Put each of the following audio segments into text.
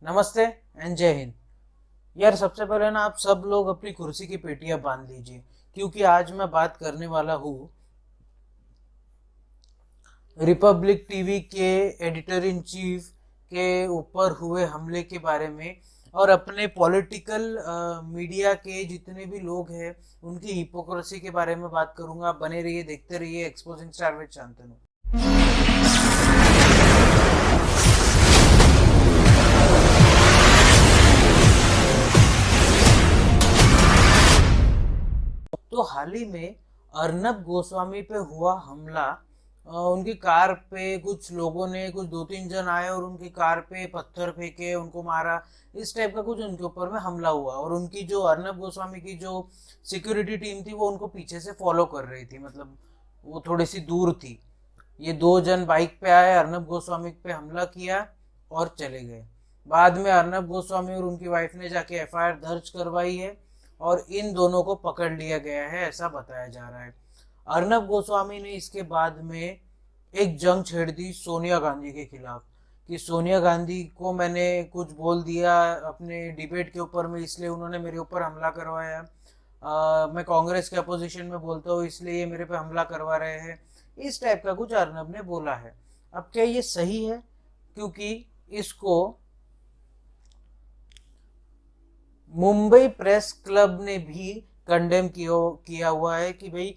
नमस्ते एंड जय हिंद। यार सबसे पहले ना आप सब लोग अपनी कुर्सी की पेटियां बांध लीजिए, क्योंकि आज मैं बात करने वाला हूँ रिपब्लिक टीवी के एडिटर इन चीफ के ऊपर हुए हमले के बारे में, और अपने पॉलिटिकल मीडिया के जितने भी लोग हैं उनकी हिपोक्रेसी के बारे में बात करूंगा। आप बने रहिए, देखते रहिए एक्सपोजिंग स्टार विद शांतनु। तो हाल ही में अर्नब गोस्वामी पे हुआ हमला। उनकी कार पे कुछ लोगों ने, कुछ दो तीन जन आए और उनकी कार पे पत्थर फेंके, उनको मारा। इस टाइप का कुछ उनके ऊपर में हमला हुआ, और उनकी जो अर्नब गोस्वामी की जो सिक्योरिटी टीम थी वो उनको पीछे से फॉलो कर रही थी, मतलब वो थोड़ी सी दूर थी। ये दो जन बाइक पे आए, अर्नब गोस्वामी पे हमला किया और चले गए। बाद में अर्नब गोस्वामी और उनकी वाइफ ने जाके एफआईआर दर्ज करवाई है और इन दोनों को पकड़ लिया गया है, ऐसा बताया जा रहा है। अर्नब गोस्वामी ने इसके बाद में एक जंग छेड़ दी सोनिया गांधी के खिलाफ, कि सोनिया गांधी को मैंने कुछ बोल दिया अपने डिबेट के ऊपर में, इसलिए उन्होंने मेरे ऊपर हमला करवाया। मैं कांग्रेस के अपोजिशन में बोलता हूँ, इसलिए ये मेरे पे हमला करवा रहे हैं। इस टाइप का कुछ अर्नब ने बोला है। अब क्या ये सही है? क्योंकि इसको मुंबई प्रेस क्लब ने भी कंडेम किया हुआ है कि भाई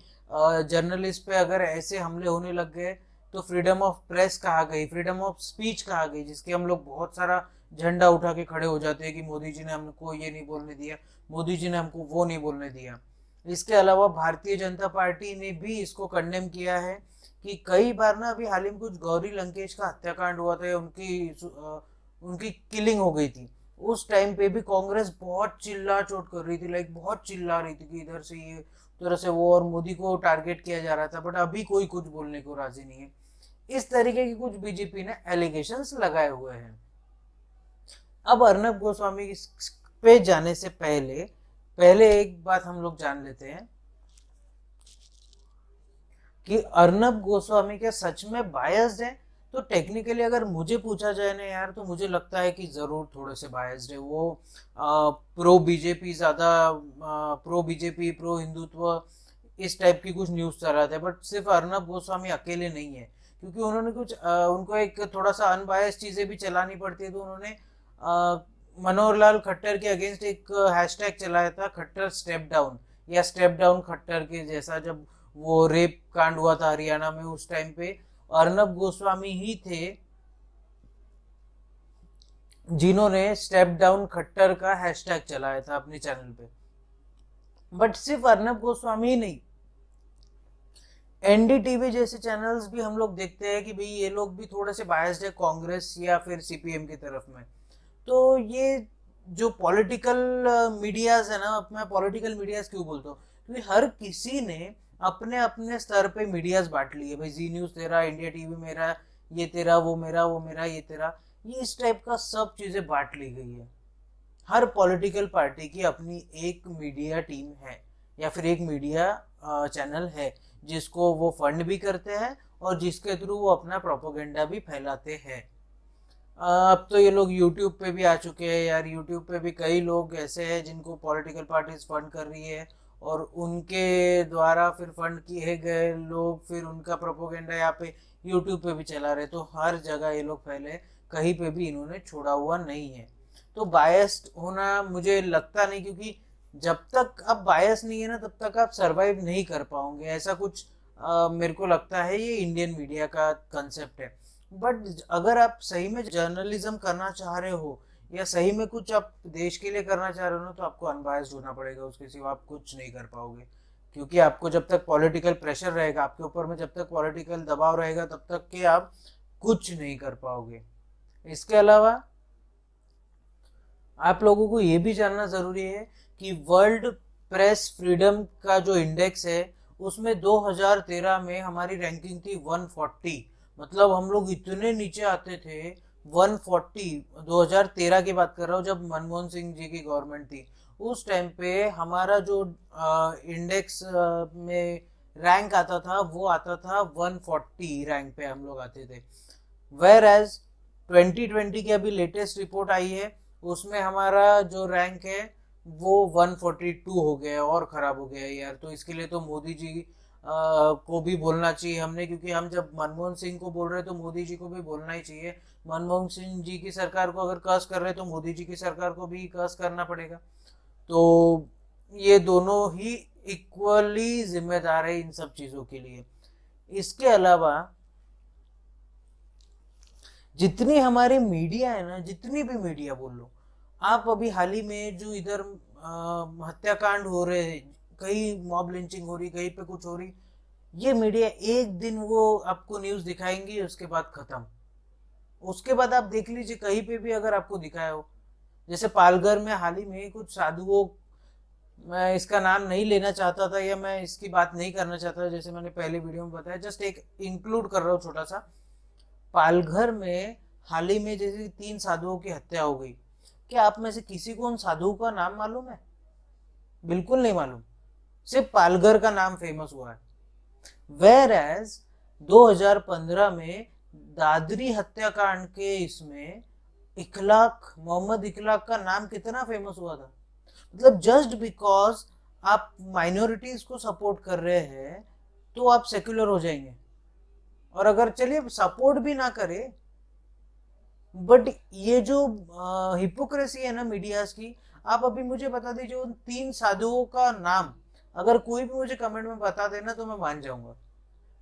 जर्नलिस्ट पे अगर ऐसे हमले होने लग गए तो फ्रीडम ऑफ प्रेस कहाँ गई, फ्रीडम ऑफ स्पीच कहाँ गई, जिसके हम लोग बहुत सारा झंडा उठा के खड़े हो जाते हैं कि मोदी जी ने हमको ये नहीं बोलने दिया, मोदी जी ने हमको वो नहीं बोलने दिया। इसके अलावा भारतीय जनता पार्टी ने भी इसको कंडेम किया है कि कई बार ना, अभी हाल ही में कुछ गौरी लंकेश का हत्याकांड हुआ था, उनकी किलिंग हो गई थी। उस टाइम पे भी कांग्रेस बहुत चिल्ला चोट कर रही थी, लाइक बहुत चिल्ला रही थी कि इधर से ये, उधर से वो, और मोदी को टारगेट किया जा रहा था, बट अभी कोई कुछ बोलने को राजी नहीं है। इस तरीके की कुछ बीजेपी ने एलिगेशंस लगाए हुए हैं। अब अर्नब गोस्वामी पे जाने से पहले पहले एक बात हम लोग जान लेते हैं कि अर्नब गोस्वामी क्या सच में बायस्ड है। तो टेक्निकली अगर मुझे पूछा जाए ना यार, तो मुझे लगता है कि जरूर थोड़े से बायस्ड है वो। प्रो बीजेपी ज्यादा, प्रो बीजेपी, प्रो हिंदुत्व, इस टाइप की कुछ न्यूज चलाते हैं। बट सिर्फ अर्नब गोस्वामी अकेले नहीं है, क्योंकि उन्होंने कुछ उनको एक थोड़ा सा अनबायस्ड चीजें भी चलानी पड़ती है। तो उन्होंने मनोहर लाल खट्टर के अगेंस्ट एक हैशटैग चलाया था, खट्टर स्टेप डाउन, या स्टेप डाउन खट्टर के जैसा। जब वो रेप कांड हुआ था हरियाणा में, उस टाइम पे अर्नब गोस्वामी ही थे जिन्होंने स्टेप डाउन खट्टर का हैशटैग चलाया था अपने चैनल पे। बट सिर्फ अर्नब गोस्वामी ही नहीं, एनडीटीवी जैसे चैनल्स भी हम लोग देखते हैं कि भाई ये लोग भी थोड़े से बायस्ड है कांग्रेस या फिर सीपीएम की तरफ में। तो ये जो पॉलिटिकल मीडियाज है ना, मैं पॉलिटिकल मीडियाज क्यों बोलता हूँ, क्योंकि हर किसी ने अपने अपने स्तर पे मीडियाज बांट लिए। भाई जी न्यूज तेरा, इंडिया टीवी मेरा, ये तेरा, वो मेरा, वो मेरा, ये तेरा, ये इस टाइप का सब चीजें बांट ली गई है। हर पॉलिटिकल पार्टी की अपनी एक मीडिया टीम है, या फिर एक मीडिया चैनल है, जिसको वो फंड भी करते हैं और जिसके थ्रू वो अपना प्रोपोगेंडा भी फैलाते हैं। अब तो ये लोग यूट्यूब पे भी आ चुके हैं यार। यूट्यूब पे भी कई लोग ऐसे हैं जिनको पॉलिटिकल पार्टीज फंड कर रही है, और उनके द्वारा फिर फंड किए गए लोग फिर उनका प्रोपोगेंडा यहाँ पे यूट्यूब पे भी चला रहे। तो हर जगह ये लोग फैले, कहीं पे भी इन्होंने छोड़ा हुआ नहीं है। तो बायस्ड होना मुझे लगता नहीं, क्योंकि जब तक आप बायस नहीं है ना, तब तक आप सरवाइव नहीं कर पाओगे। ऐसा कुछ मेरे को लगता है, ये इंडियन मीडिया का कंसेप्ट है। बट अगर आप सही में जर्नलिज्म करना चाह रहे हो, या सही में कुछ आप देश के लिए करना चाह रहे हो ना, तो आपको अनबायस्ड होना पड़ेगा, उसके सिवा आप कुछ नहीं कर पाओगे। क्योंकि आपको जब तक पॉलिटिकल प्रेशर रहेगा आपके ऊपर में, जब तक पॉलिटिकल दबाव रहेगा, तब तक के आप कुछ नहीं कर पाओगे। इसके अलावा आप लोगों को ये भी जानना जरूरी है कि वर्ल्ड प्रेस फ्रीडम का जो इंडेक्स है, उसमें 2013 में हमारी रैंकिंग थी 140। मतलब हम लोग इतने नीचे आते थे, 140। 2013 की बात कर रहा हूँ, जब मनमोहन सिंह जी की गवर्नमेंट थी। उस टाइम पे हमारा जो इंडेक्स में रैंक आता था, वो आता था 140 रैंक पे हम लोग आते थे। वेर एज 2020 की अभी लेटेस्ट रिपोर्ट आई है, उसमें हमारा जो रैंक है वो 142 हो गया है, और खराब हो गया है यार। तो इसके लिए तो मोदी जी को भी बोलना चाहिए हमने, क्योंकि हम जब मनमोहन सिंह को बोल रहे हैं तो मोदी जी को भी बोलना ही चाहिए। मनमोहन सिंह जी की सरकार को अगर कर्ज कर रहे हैं तो मोदी जी की सरकार को भी कर्ज करना पड़ेगा। तो ये दोनों ही इक्वली जिम्मेदार है इन सब चीजों के लिए। इसके अलावा जितनी हमारी मीडिया है ना, जितनी भी मीडिया बोल लो आप, अभी हाल ही में जो इधर हत्याकांड हो रहे हैं, कहीं मॉब लिंचिंग हो रही, कहीं पे कुछ हो रही, ये मीडिया एक दिन वो आपको न्यूज दिखाएंगी, उसके बाद खत्म। उसके बाद आप देख लीजिए कहीं पे भी अगर आपको दिखाया हो, जैसे पालघर में हाल ही में कुछ साधुओं, मैं इसका नाम नहीं लेना चाहता था या मैं इसकी बात नहीं करना चाहता, जैसे मैंने पहले वीडियो में बताया, जस्ट एक इंक्लूड कर रहा हूँ छोटा सा। पालघर में हाल ही में जैसे 3 साधुओं की हत्या हो गई, क्या आप में से किसी को उन साधुओं का नाम मालूम है? बिल्कुल नहीं मालूम, सिर्फ पालघर का नाम फेमस हुआ है। वेयर एज 2015 में दादरी हत्याकांड के इसमें इखलाक, मोहम्मद इखलाक का नाम कितना फेमस हुआ था। मतलब जस्ट बिकॉज आप माइनॉरिटीज को सपोर्ट कर रहे हैं तो आप सेक्युलर हो जाएंगे। और अगर चलिए सपोर्ट भी ना करे, बट ये जो हिपोक्रेसी है ना मीडियाज की, आप अभी मुझे बता दीजिए उन 3 साधुओं का नाम, अगर कोई भी मुझे कमेंट में बता देना तो मैं मान जाऊंगा,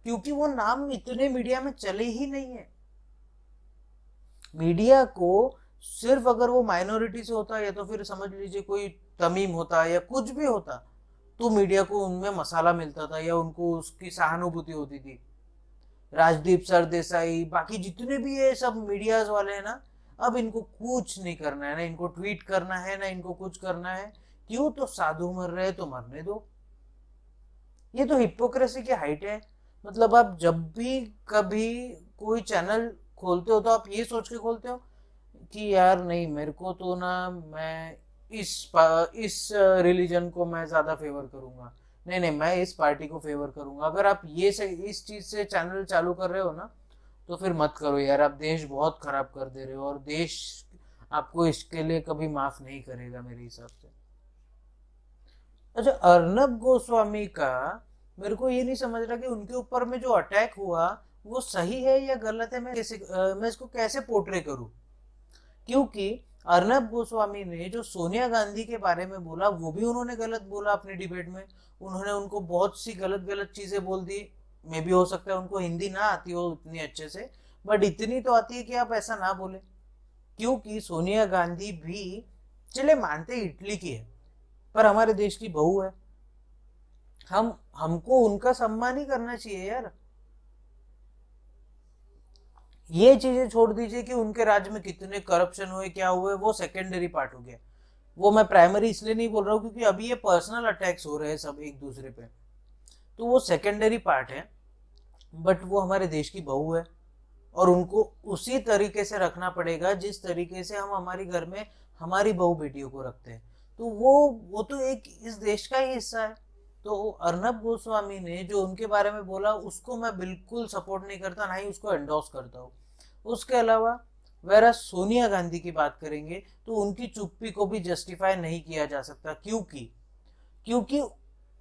क्योंकि वो नाम इतने मीडिया में चले ही नहीं है। मीडिया को सिर्फ अगर वो माइनॉरिटी से होता, या तो फिर समझ लीजिए कोई तमीम होता या कुछ भी होता, तो मीडिया को उनमें मसाला मिलता था या उनको उसकी सहानुभूति होती थी। राजदीप सरदेसाई, बाकी जितने भी ये सब मीडियाज वाले हैं ना, अब इनको कुछ नहीं करना है, ना इनको ट्वीट करना है, ना इनको कुछ करना है। क्यों? तो साधु मर रहे तो मरने दो। ये तो हिपोक्रेसी की हाइट है। मतलब आप जब भी कभी कोई चैनल खोलते हो तो आप ये सोच के खोलते हो कि यार नहीं, मेरे को तो ना, मैं इस रिलीजन को मैं ज्यादा फेवर करूंगा, नहीं नहीं मैं इस पार्टी को फेवर करूंगा। अगर आप ये से इस चीज से चैनल चालू कर रहे हो ना, तो फिर मत करो यार, आप देश बहुत खराब कर दे रहे हो, और देश आपको इसके लिए कभी माफ नहीं करेगा मेरे हिसाब से। अच्छा, अर्नब गोस्वामी का मेरे को ये नहीं समझ रहा कि उनके ऊपर में जो अटैक हुआ वो सही है या गलत है। मैं इसको कैसे पोर्ट्रे करूं, क्योंकि अर्नब गोस्वामी ने जो सोनिया गांधी के बारे में बोला वो भी उन्होंने गलत बोला अपने डिबेट में। उन्होंने उनको बहुत सी गलत गलत चीजें बोल दी। मे भी हो सकता है उनको हिंदी ना आती हो उतनी अच्छे से, बट इतनी तो आती है कि आप ऐसा ना बोले। क्योंकि सोनिया गांधी भी, चले मानते इटली की है, पर हमारे देश की बहू है। हमको उनका सम्मान ही करना चाहिए यार। ये चीजें छोड़ दीजिए कि उनके राज्य में कितने करप्शन हुए, क्या हुए, वो सेकेंडरी पार्ट हो गया। वो मैं प्राइमरी इसलिए नहीं बोल रहा हूँ क्योंकि अभी ये पर्सनल अटैक्स हो रहे हैं सब एक दूसरे पे, तो वो सेकेंडरी पार्ट है। बट वो हमारे देश की बहू है, और उनको उसी तरीके से रखना पड़ेगा जिस तरीके से हम हमारे घर में हमारी बहू बेटियों को रखते हैं। तो वो तो एक इस देश का ही हिस्सा है। तो अर्नब गोस्वामी ने जो उनके बारे में बोला उसको मैं बिल्कुल सपोर्ट नहीं करता, ना ही उसको एंडोर्स करता हूँ। उसके अलावा वेरा सोनिया गांधी की बात करेंगे तो उनकी चुप्पी को भी जस्टिफाई नहीं किया जा सकता, क्योंकि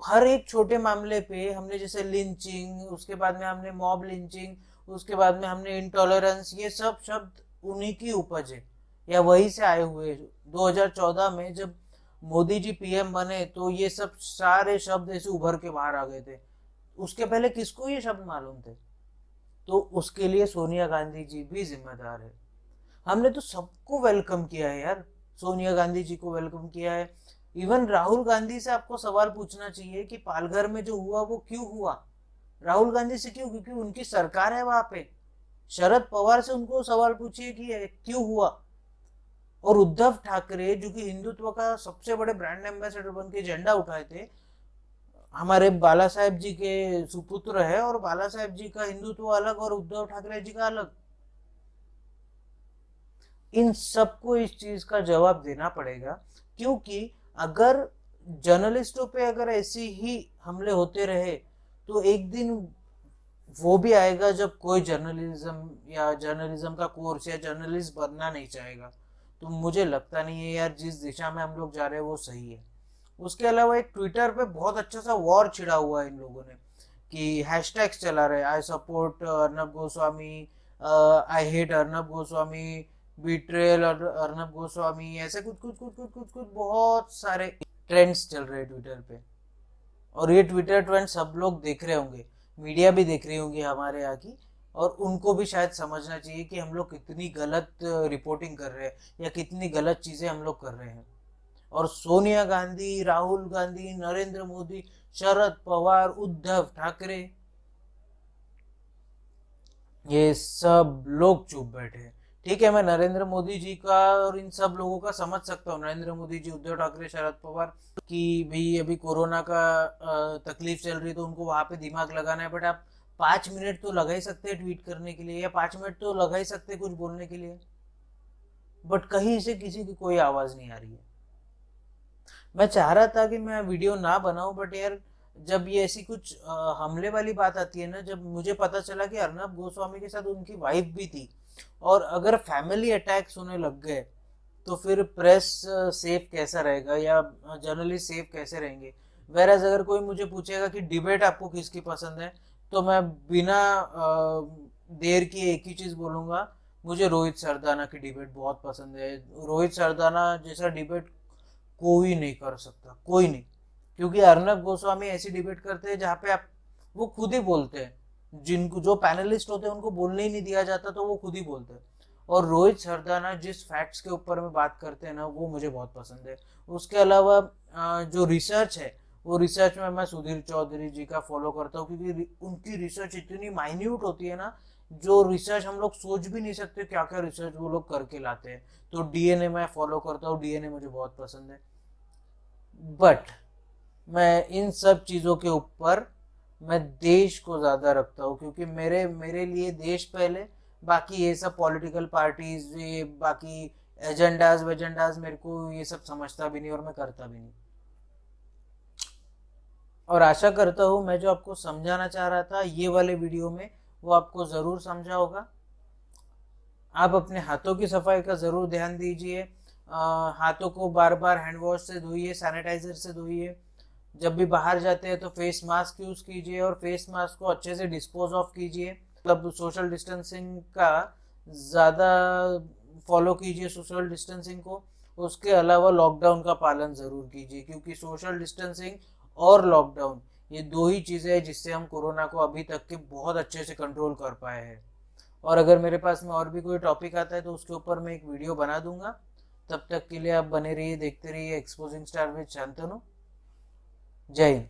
हर एक छोटे मामले पे हमने, जैसे लिंचिंग, उसके बाद में हमने मॉब लिंचिंग, उसके बाद में हमने इंटॉलरेंस, ये सब शब्द उन्हीं की उपज है या वहीं से आए हुए। 2014 में जब मोदी जी पीएम बने तो ये सब सारे शब्द ऐसे उभर के बाहर आ गए थे। उसके पहले किसको ये शब्द मालूम थे? तो उसके लिए सोनिया गांधी जी भी जिम्मेदार है। हमने तो सबको वेलकम किया है यार, सोनिया गांधी जी को वेलकम किया है। इवन राहुल गांधी से आपको सवाल पूछना चाहिए कि पालघर में जो हुआ वो क्यों हुआ। राहुल गांधी से क्यों? क्योंकि उनकी सरकार है वहां पे। शरद पवार से उनको सवाल पूछिए कि क्यों हुआ। और उद्धव ठाकरे जो कि हिंदुत्व का सबसे बड़े ब्रांड एम्बेसडर बन के झंडा उठाए थे, हमारे बाला साहेब जी के सुपुत्र है, और बाला साहेब जी का हिंदुत्व अलग और उद्धव ठाकरे जी का अलग। इन सबको इस चीज का जवाब देना पड़ेगा, क्योंकि अगर जर्नलिस्टों पे अगर ऐसे ही हमले होते रहे तो एक दिन वो भी आएगा जब कोई जर्नलिज्म या जर्नलिज्म का कोर्स या जर्नलिस्ट बनना नहीं चाहेगा। तो मुझे लगता नहीं है यार जिस दिशा में हम लोग जा रहे हैं वो सही है। उसके अलावा एक ट्विटर पे बहुत अच्छा सा वॉर छिड़ा हुआ है इन लोगों ने कि हैशटैग्स चला रहे, I support Arnab Goswami, I hate Arnab Goswami, betrayal Arnab Goswami, ऐसे कुछ कुछ कुछ कुछ कुछ कुछ बहुत सारे ट्रेंड्स चल रहे हैं ट्विटर पे। और ये ट्विटर ट्रेंड सब लोग देख रहे होंगे, मीडिया भी देख रही होंगी हमारे यहाँ की, और उनको भी शायद समझना चाहिए कि हम लोग कितनी गलत रिपोर्टिंग कर रहे हैं या कितनी गलत चीज़ें हम लोग कर रहे हैं। और सोनिया गांधी, राहुल गांधी, नरेंद्र मोदी, शरद पवार, उद्धव ठाकरे, ये सब लोग चुप बैठे हैं। ठीक है, मैं नरेंद्र मोदी जी का और इन सब लोगों का समझ सकता हूँ, नरेंद्र मोदी जी, उद्धव ठाकरे, शरद पवार, कि भाई अभी कोरोना का तकलीफ चल रही है तो उनको वहां पे दिमाग लगाना है। बट आप 5 मिनट तो लगा ही सकते हैं ट्वीट करने के लिए, या 5 मिनट तो लगा ही सकते हैं कुछ बोलने के लिए। बट कहीं से किसी की कोई आवाज नहीं आ रही है। मैं चाह रहा था कि मैं वीडियो ना बनाऊं, बट यार जब ये ऐसी कुछ हमले वाली बात आती है ना, जब मुझे पता चला कि अर्नब गोस्वामी के साथ उनकी वाइफ भी थी, और अगर फैमिली अटैक्स होने लग गए तो फिर प्रेस सेफ कैसा रहेगा या जर्नलिस्ट सेफ कैसे रहेंगे। वेरएज अगर कोई मुझे पूछेगा कि डिबेट आपको किसकी पसंद है, तो मैं बिना देर किए एक ही चीज बोलूंगा, मुझे रोहित सरदाना की डिबेट बहुत पसंद है। रोहित सरदाना जैसा डिबेट कोई नहीं कर सकता, कोई नहीं। क्योंकि अर्नब गोस्वामी ऐसी डिबेट करते हैं जहाँ पे आप, वो खुद ही बोलते हैं, जिनको जो पैनलिस्ट होते हैं उनको बोलने ही नहीं दिया जाता तो वो खुद ही बोलते हैं। और रोहित सरदाना जिस फैक्ट्स के ऊपर में बात करते हैं ना, वो मुझे बहुत पसंद है। उसके अलावा जो रिसर्च है, वो रिसर्च में मैं सुधीर चौधरी जी का फॉलो करता हूँ, क्योंकि उनकी रिसर्च इतनी माइन्यूट होती है ना, जो रिसर्च हम लोग सोच भी नहीं सकते क्या क्या रिसर्च वो लोग करके लाते हैं। तो डीएनए मैं फॉलो करता हूँ, डीएनए मुझे बहुत पसंद है। बट मैं इन सब चीज़ों के ऊपर मैं देश को ज़्यादा रखता हूँ, क्योंकि मेरे मेरे लिए देश पहले, बाकी ये सब पॉलिटिकल पार्टीज, ये बाकी एजेंडाज वेजेंडाज मेरे को ये सब समझता भी नहीं और मैं करता भी नहीं। और आशा करता हूँ मैं जो आपको समझाना चाह रहा था ये वाले वीडियो में, वो आपको ज़रूर समझा होगा। आप अपने हाथों की सफाई का ज़रूर ध्यान दीजिए। हाथों को बार बार हैंड वॉश से धोइए, सैनिटाइजर से धोइए। जब भी बाहर जाते हैं तो फेस मास्क यूज़ कीजिए, और फेस मास्क को अच्छे से डिस्पोज ऑफ कीजिए। मतलब सोशल डिस्टेंसिंग का ज़्यादा फॉलो कीजिए, सोशल डिस्टेंसिंग को। उसके अलावा लॉकडाउन का पालन ज़रूर कीजिए, क्योंकि सोशल डिस्टेंसिंग और लॉकडाउन, ये दो ही चीज़ें हैं जिससे हम कोरोना को अभी तक के बहुत अच्छे से कंट्रोल कर पाए हैं। और अगर मेरे पास में और भी कोई टॉपिक आता है तो उसके ऊपर मैं एक वीडियो बना दूंगा। तब तक के लिए आप बने रहिए, देखते रहिए एक्सपोजिंग स्टार विद शांतनु। जय हिंद।